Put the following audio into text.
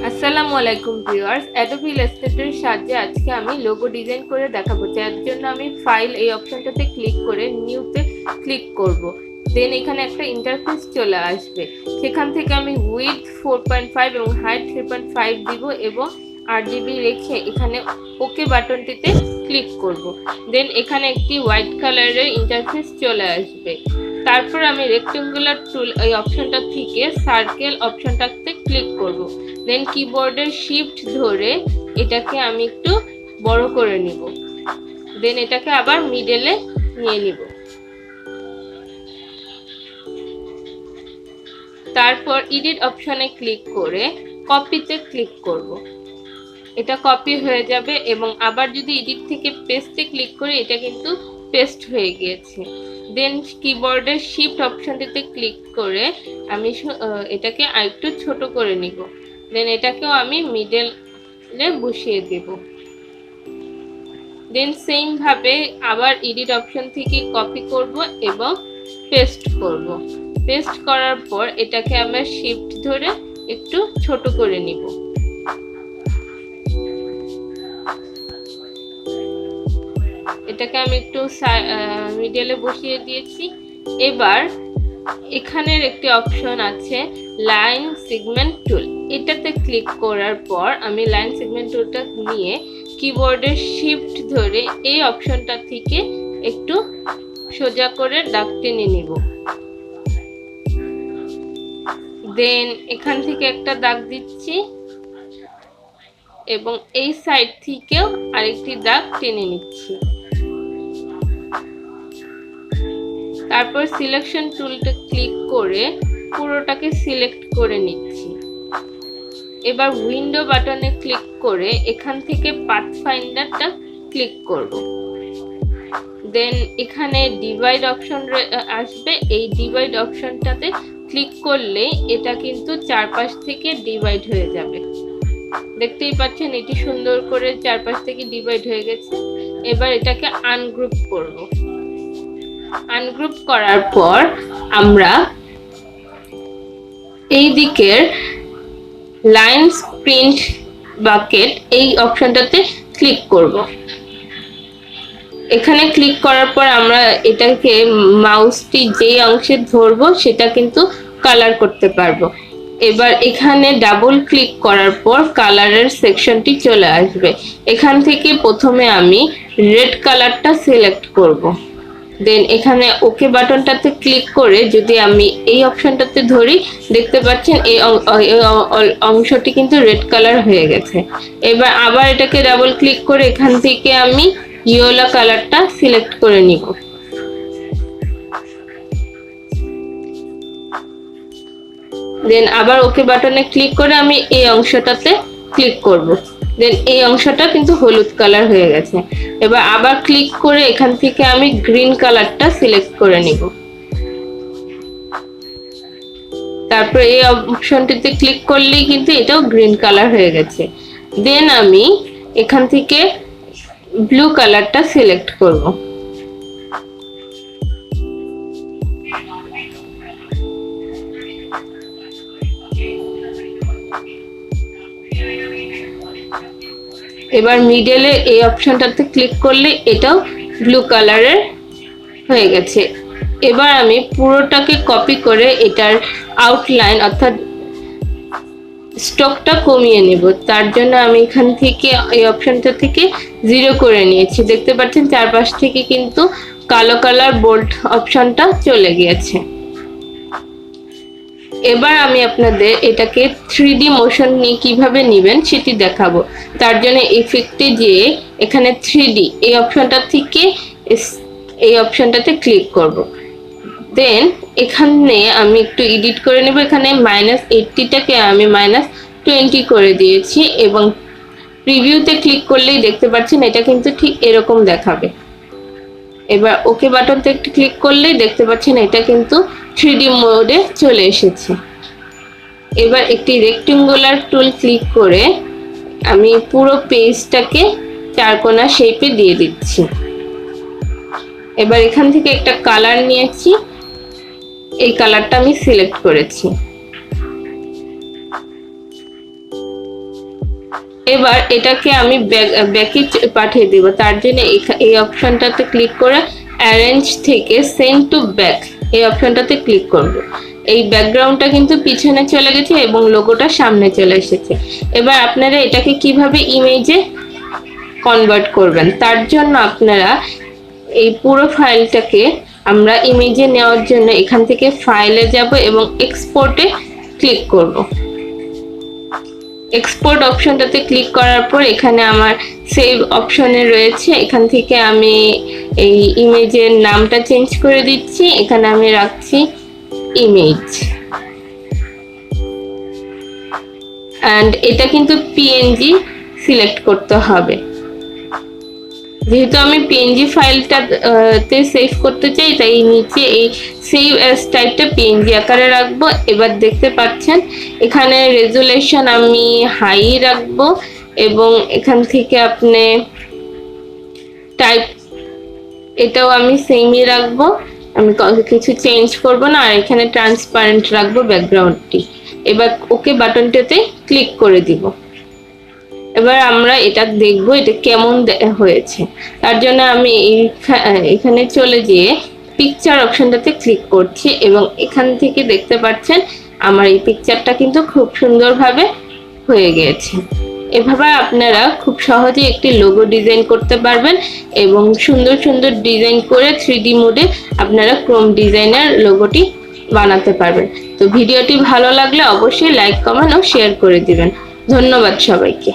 আসসালামু আলাইকুম viewers, Adobe ইলাস্ট্রেটরের সাহায্যে আজকে আমি লোগো ডিজাইন করে দেখাবো। যার জন্য আমি ফাইল এই অপশনটাতে ক্লিক করে নিউতে ক্লিক করব। দেন এখানে একটা ইন্টারফেস চলে আসবে। সেখান থেকে আমি উইডথ 4.5 এবং হাইট 3.5 দিব এবং RGB রেখে এখানে ওকে বাটনটিতে ক্লিক করব। দেন এখানে একটি হোয়াইট কালারের ইন্টারফেস চলে আসবে। তারপর আমি রেক্টেঙ্গুলার টুল এই অপশনটা থেকে সার্কেল অপশনটাতে ক্লিক করব। দেন কিবোর্ডের শিফট ধরে এটাকে আমি একটু বড় করে নিব। দেন এটাকে আবার মিডলে নিয়ে নিব। তারপর এডিট অপশনে ক্লিক করে কপিতে ক্লিক করব। এটা কপি হয়ে যাবে এবং আবার যদি এডিট থেকে পেস্টে ক্লিক করি এটা কিন্তু পেস্ট হয়ে গিয়েছে। দেন কিবোর্ডের শিফট অপশনটিতে ক্লিক করে আমি এটাকে আরেকটু ছোট করে নিব। দেন এটাকেও আমি মিডলে বসিয়ে দেব। দেন সেম ভাবে আবার এডিট অপশন থেকে কপি করব এবং পেস্ট করব। পেস্ট করার পর এটাকে আমরা শিফট ধরে একটু ছোট করে নিব। এটাকে আমি একটু মিডলে বসিয়ে দিয়েছি। এবার এখানের একটি অপশন আছে লাইন সেগমেন্ট টুল, এটাতে ক্লিক করার পর আমি লাইন সেগমেন্ট টুলটা নিয়ে কিবোর্ডের শিফট ধরে এই অপশনটা থেকে একটু সোজা করে দাগ টেনে নিব। দেন এখান থেকে একটা দাগ দিচ্ছি এবং এই সাইড থেকেও আরেকটি দাগ টেনে নিচ্ছি। তারপর সিলেকশন টুলটা ক্লিক করে পুরোটাকে সিলেক্ট করে নিচ্ছি। এবার উইন্ডো বাটনে ক্লিক করে এখান থেকে পাথ ফাইন্ডারটা ক্লিক করব। দেন এখানে ডিভাইড অপশন আসবে। এই ডিভাইড অপশনটাতে ক্লিক করলে এটা কিন্তু চারপাশ থেকে ডিভাইড হয়ে যাবে। দেখতেই পাচ্ছেন এটি সুন্দর করে চারপাশ থেকে ডিভাইড হয়ে গেছে। এবার এটাকে আনগ্রুপ করব। আনগ্রুপ করার পর আমরা এই দিকের লাইন প্রিন্ট বাকেট এই অপশনটাতে ক্লিক করব। এখানে ক্লিক করার পর আমরা এটাকে মাউসটি যেই অংশে ধরবো সেটা কিন্তু কালার করতে পারবো। এবার এখানে ডাবল ক্লিক করার পর কালারের সেকশনটি চলে আসবে। এখান থেকে প্রথমে আমি রেড কালারটা সিলেক্ট করব। দেন এখানে ওকে বাটনটাতে ক্লিক করে যদি আমি এই অপশনটাতে ধরি দেখতে পাচ্ছেন এই অংশটি কিন্তু রেড কালার হয়ে গেছে। এবার আবার এটাকে ডাবল ক্লিক করে এখান থেকে আমি ইয়েলো কালারটা সিলেক্ট করে নিব। দেন আবার ওকে বাটনে ক্লিক করে আমি এই অংশটাতে ক্লিক করব। দেন এই অংশটা কিন্তু হলুদ কালার হয়ে গেছে। এবার আবার ক্লিক করে এখান থেকে আমি গ্রিন কালারটা সিলেক্ট করে নিব। তারপর এই অপশনটিতে ক্লিক করলেই কিন্তু এটাও গ্রিন কালার হয়ে গেছে। দেন আমি এখান থেকে ব্লু কালারটা সিলেক্ট করব। এবার মিডলে এই অপশনটাতে ক্লিক করলে এটাও ব্লু কালারের হয়ে গেছে। এবার আমি পুরোটাকে কপি করে এটার আউটলাইন অর্থাৎ স্ট্রোকটা কমিয়ে নেব। তার জন্য আমি এখান থেকে এই অপশনটা থেকে 0 করে নিয়েছি। দেখতে পাচ্ছেন চারপাশ থেকে কিন্তু কালো কালার বোল্ড অপশনটা চলে গিয়েছে। এবার আমি আপনাদের এটাকে 3D মোশন নিয়ে কিভাবে নেবেন সেটি দেখাবো। তার জন্য ইফেক্টে যেয়ে এখানে 3D এই অপশনটা থেকে এই অপশনটাতে ক্লিক করব। দেন এখানে আমি একটু এডিট করে নেব। এখানে -80টাকে আমি -20 করে দিয়েছি এবং প্রিভিউতে ক্লিক করলেই দেখতে পাচ্ছেন এটা কিন্তু ঠিক এরকম দেখাবে। এবার ওকে বাটনতে একটু ক্লিক করলেই দেখতে পাচ্ছেন এটা কিন্তু 3D মোডে চলে এসেছে। এবার একটি রেক্টেঙ্গুলার টুল ক্লিক করে আমি পুরো পেজটাকে চারকোনা শেপে দিয়ে দিচ্ছি। এবার এখান থেকে একটা কালার নিয়েছি, এই কালারটা আমি সিলেক্ট করেছি। এবার এটাকে আমি ব্যাকে পাঠিয়ে দেব। তার জন্য এই অপশনটাতে ক্লিক করে অ্যারেঞ্জ থেকে সেন্ড টু ব্যাক এই অপশনটাতে ক্লিক করব। এই ব্যাকগ্রাউন্ডটা কিন্তু পিছনে চলে গেছে এবং লোগোটা সামনে চলে এসেছে। এবার আপনারা এটাকে কিভাবে ইমেজে কনভার্ট করবেন, তার জন্য আপনারা এই পুরো ফাইলটাকে আমরা ইমেজে নেওয়ার জন্য এখান থেকে ফাইলে যাব এবং এক্সপোর্টে ক্লিক করব। এক্সপোর্ট অপশনটাতে ক্লিক করার পর এখানে আমার সেভ অপশনে রয়েছে, এখান থেকে আমি এই ইমেজের নামটা চেঞ্জ করে দিচ্ছি। এখানে আমি রাখছি ইমেজ, অ্যান্ড এটা কিন্তু পিএনজি সিলেক্ট করতে হবে। যেহেতু আমি পিএনজি ফাইলটাতে সেভ করতে চাই, তাই নিচে এই সেভ অ্যাজ টাইপটা পিএনজি আকারে রাখবো। এবার দেখতে পাচ্ছেন এখানে রেজুলেশন আমি হাই রাখবো এবং এখান থেকে আপনি টাইপ এটাও আমি সেমই রাখবো, আমি কিছু চেঞ্জ করব না। আর এখানে ট্রান্সপারেন্ট রাখবো ব্যাকগ্রাউন্ডটি। এবার ওকে বাটনটাতে ক্লিক করে দিব। এবার আমরা এটা দেখব এটা কেমন হয়েছে। তার জন্য আমি এখানে চলে গিয়ে পিকচার অপশনটাতে ক্লিক করছি এবং এখান থেকে দেখতে পাচ্ছেন আমার এই পিকচারটা কিন্তু খুব সুন্দরভাবে হয়ে গেছে। এভাবে আপনারা খুব সহজে একটি লোগো ডিজাইন করতে পারবেন এবং সুন্দর সুন্দর ডিজাইন করে 3D মোডে আপনারা ক্রোম ডিজাইনার লোগোটি বানাতে পারবেন। তো ভিডিওটি ভালো লাগলে অবশ্যই লাইক, কমেন্ট ও শেয়ার করে দিবেন। ধন্যবাদ সবাইকে।